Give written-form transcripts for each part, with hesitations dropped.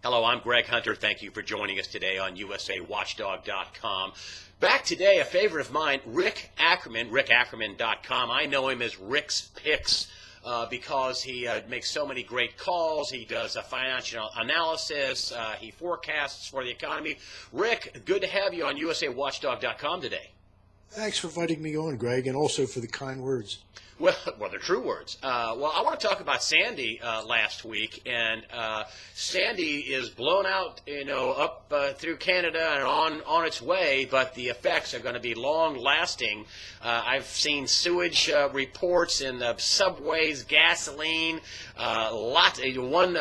Hello, I'm Greg Hunter. Thank you for joining us today on USAWatchdog.com. Back today, a favorite of mine, Rick Ackerman, rickackerman.com. I know him as Rick's Picks because he makes so many great calls. He does a financial analysis. He forecasts for the economy. Rick, good to have you on USAWatchdog.com today. Thanks for inviting me on, Greg, and also for the kind words. Well, they're true words. Well, I want to talk about Sandy last week, and Sandy is blown out, up through Canada and on its way, but the effects are going to be long-lasting. I've seen sewage reports in the subways, gasoline, one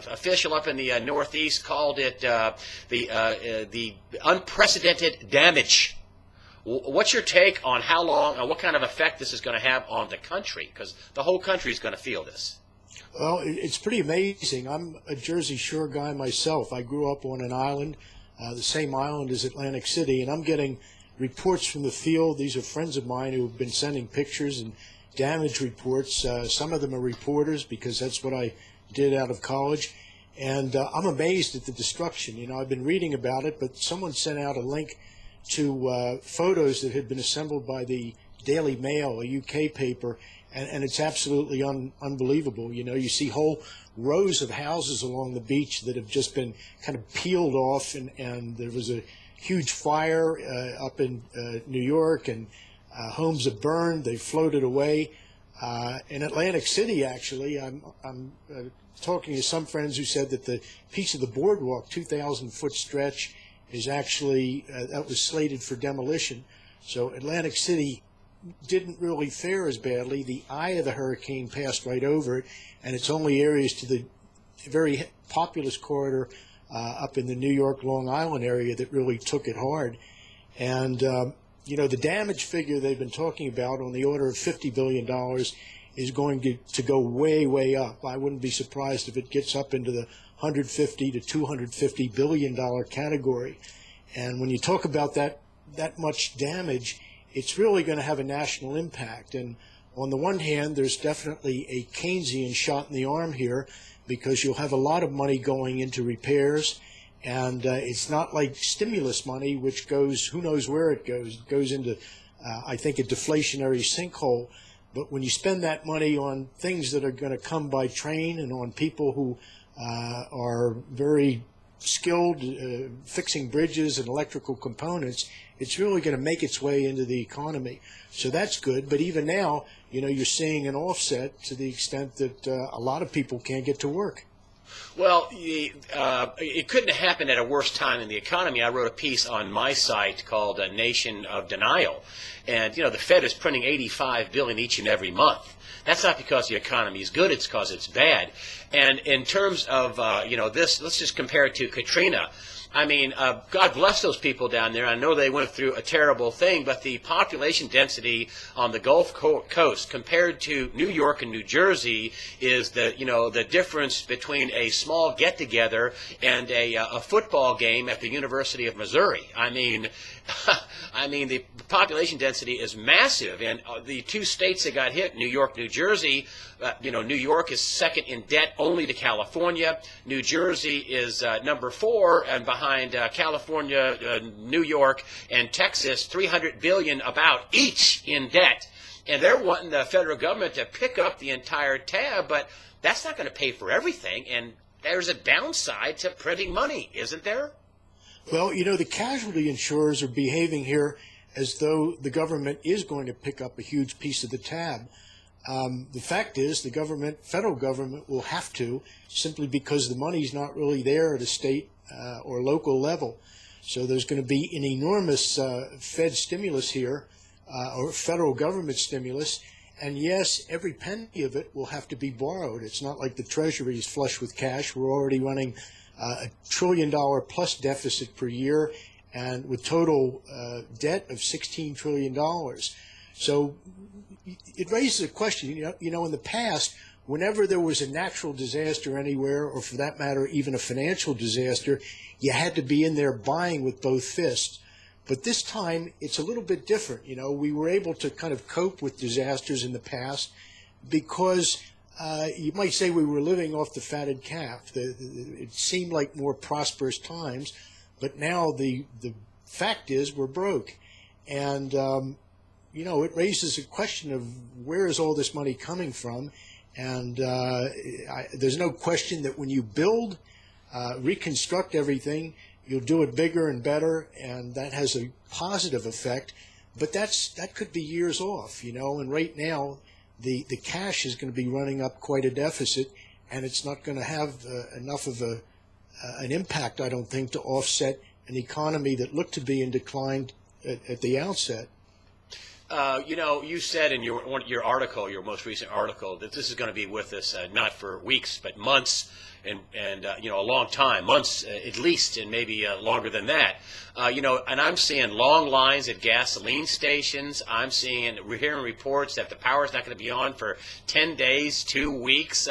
official up in the Northeast called it the unprecedented damage. What's your take on how long and what kind of effect this is going to have on the country? Because the whole country is going to feel this. Well, it's pretty amazing. I'm a Jersey Shore guy myself. I grew up on an island, the same island as Atlantic City, and I'm getting reports from the field. These are friends of mine who have been sending pictures and damage reports. Some of them are reporters because that's what I did out of college. And I'm amazed at the destruction. I've been reading about it, but someone sent out a link to photos that had been assembled by the Daily Mail, a UK paper, and it's absolutely unbelievable. You see whole rows of houses along the beach that have just been kind of peeled off, and there was a huge fire up in New York, and homes have burned. They floated away. In Atlantic City, actually, I'm talking to some friends who said that the piece of the boardwalk, 2,000-foot stretch, is actually, that was slated for demolition. So Atlantic City didn't really fare as badly. The eye of the hurricane passed right over it, and it's only areas to the very populous corridor up in the New York, Long Island area that really took it hard. And, the damage figure they've been talking about on the order of $50 billion is going to go way, way up. I wouldn't be surprised if it gets up into the $150 to $250 billion category. And when you talk about that much damage, it's really going to have a national impact. And on the one hand, there's definitely a Keynesian shot in the arm here because you'll have a lot of money going into repairs. And it's not like stimulus money, which goes, who knows where it goes. It goes into, I think, a deflationary sinkhole. But when you spend that money on things that are going to come by train and on people who are very skilled fixing bridges and electrical components, it's really going to make its way into the economy. So that's good. But even now, you're seeing an offset to the extent that a lot of people can't get to work. Well, it couldn't have happened at a worse time in the economy. I wrote a piece on my site called Nation of Denial. And, the Fed is printing $85 billion each and every month. That's not because the economy is good. It's because it's bad. And in terms of, this, let's just compare it to Katrina. I mean, God bless those people down there. I know they went through a terrible thing, but the population density on the Gulf Coast compared to New York and New Jersey is the difference between a small get-together and a football game at the University of Missouri. I mean, the population density is massive, and the two states that got hit, New York, New Jersey, New York is second in debt only to California. New Jersey is number 4, and behind California, New York, and Texas, $300 billion about each in debt. And they're wanting the federal government to pick up the entire tab, but that's not going to pay for everything, and there's a downside to printing money, isn't there? Well, the casualty insurers are behaving here as though the government is going to pick up a huge piece of the tab. The fact is the federal government will have to, simply because the money's not really there at a state or local level. So there's going to be an enormous Fed stimulus here, or federal government stimulus. And yes, every penny of it will have to be borrowed. It's not like the Treasury is flush with cash. We're already running $1 trillion plus deficit per year, and with total debt of $16 trillion. So it raises a question. In the past, whenever there was a natural disaster anywhere, or for that matter, even a financial disaster, you had to be in there buying with both fists. But this time, it's a little bit different. We were able to kind of cope with disasters in the past because You might say we were living off the fatted calf. It seemed like more prosperous times, but now the fact is we're broke. And, it raises a question of where is all this money coming from? And there's no question that when you build, reconstruct everything, you'll do it bigger and better, and that has a positive effect. But that could be years off, and right now the cash is going to be running up quite a deficit, and it's not going to have enough of an impact, I don't think, to offset an economy that looked to be in decline at the outset. You said in your article, your most recent article, that this is going to be with us not for weeks but months, and a long time, months at least, and maybe longer than that. And I'm seeing long lines at gasoline stations. We're hearing reports that the power's not going to be on for 10 days, 2 weeks.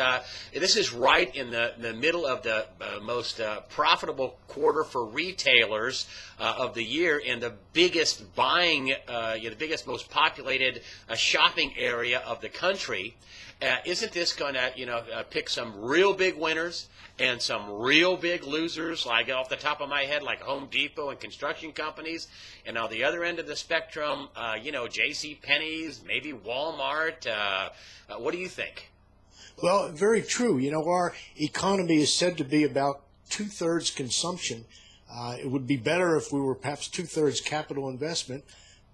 This is right in the middle of the most profitable quarter for retailers of the year, and the biggest buying, the biggest, most populated shopping area of the country. Isn't this going to, pick some real big winners and some real big losers, like off the top of my head, like Home Depot and construction companies, and on the other end of the spectrum, J.C. Penney's, maybe Walmart? What do you think? Well, very true. Our economy is said to be about 2/3 consumption. It would be better if we were perhaps 2/3 capital investment,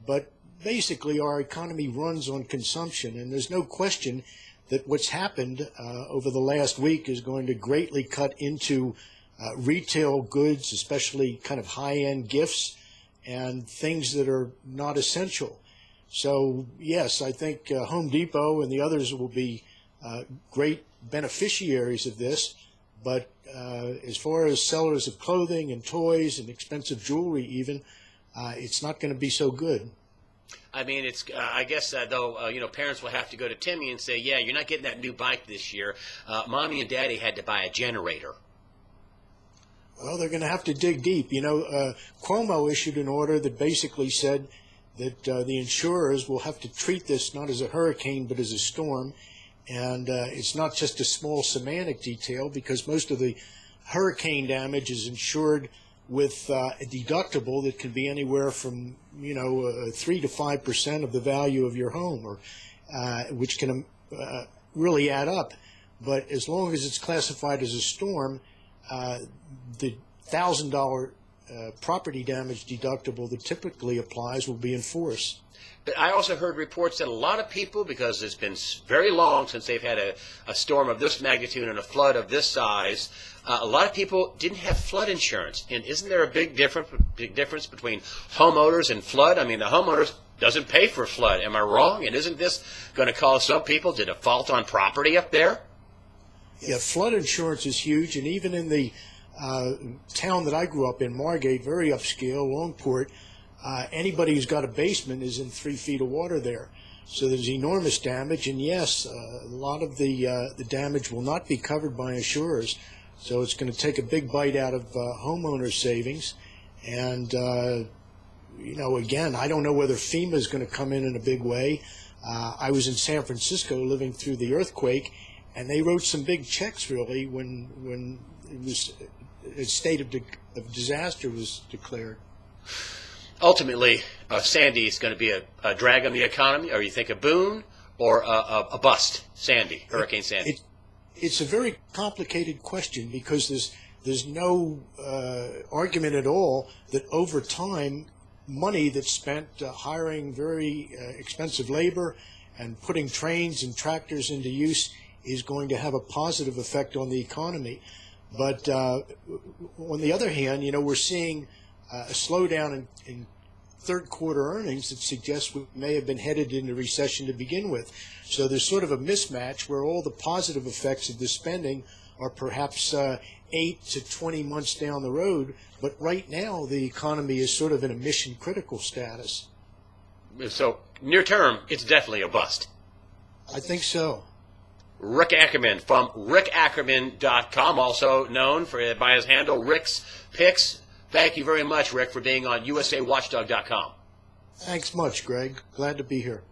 but basically our economy runs on consumption, and there's no question that what's happened over the last week is going to greatly cut into retail goods, especially kind of high-end gifts and things that are not essential. So, yes, I think Home Depot and the others will be great beneficiaries of this, but as far as sellers of clothing and toys and expensive jewelry even, it's not going to be so good. I mean, it's. I guess though, parents will have to go to Timmy and say, "Yeah, you're not getting that new bike this year. Mommy and Daddy had to buy a generator." Well, they're going to have to dig deep. Cuomo issued an order that basically said that the insurers will have to treat this not as a hurricane but as a storm, and it's not just a small semantic detail, because most of the hurricane damage is insured with a deductible that can be anywhere from 3 to 5% of the value of your home, or which can really add up. But as long as it's classified as a storm, the $1,000 property damage deductible that typically applies will be in force. But I also heard reports that a lot of people, because it's been very long since they've had a storm of this magnitude and a flood of this size, a lot of people didn't have flood insurance. And isn't there a big difference between homeowners and flood? I mean, the homeowners doesn't pay for flood. Am I wrong? And isn't this going to cause some people to default on property up there? Yeah, flood insurance is huge, and even in the town that I grew up in, Margate, very upscale, Longport, anybody who's got a basement is in 3 feet of water there. So there's enormous damage, and yes, a lot of the damage will not be covered by insurers. So it's going to take a big bite out of homeowners' savings. And, again, I don't know whether FEMA is going to come in a big way. I was in San Francisco living through the earthquake, and they wrote some big checks, really, when it was a state of disaster was declared. Ultimately, Sandy is going to be a drag on the economy, or you think a boon or a bust, Hurricane Sandy? It's a very complicated question, because there's no argument at all that over time, money that's spent hiring very expensive labor and putting trains and tractors into use is going to have a positive effect on the economy. But on the other hand, we're seeing a slowdown in third quarter earnings that suggests we may have been headed into recession to begin with. So there's sort of a mismatch where all the positive effects of the spending are perhaps 8 to 20 months down the road. But right now, the economy is sort of in a mission critical status. So near term, it's definitely a bust. I think so. Rick Ackerman from rickackerman.com, also known by his handle Rick's Picks. Thank you very much, Rick, for being on USAWatchdog.com. Thanks much, Greg. Glad to be here.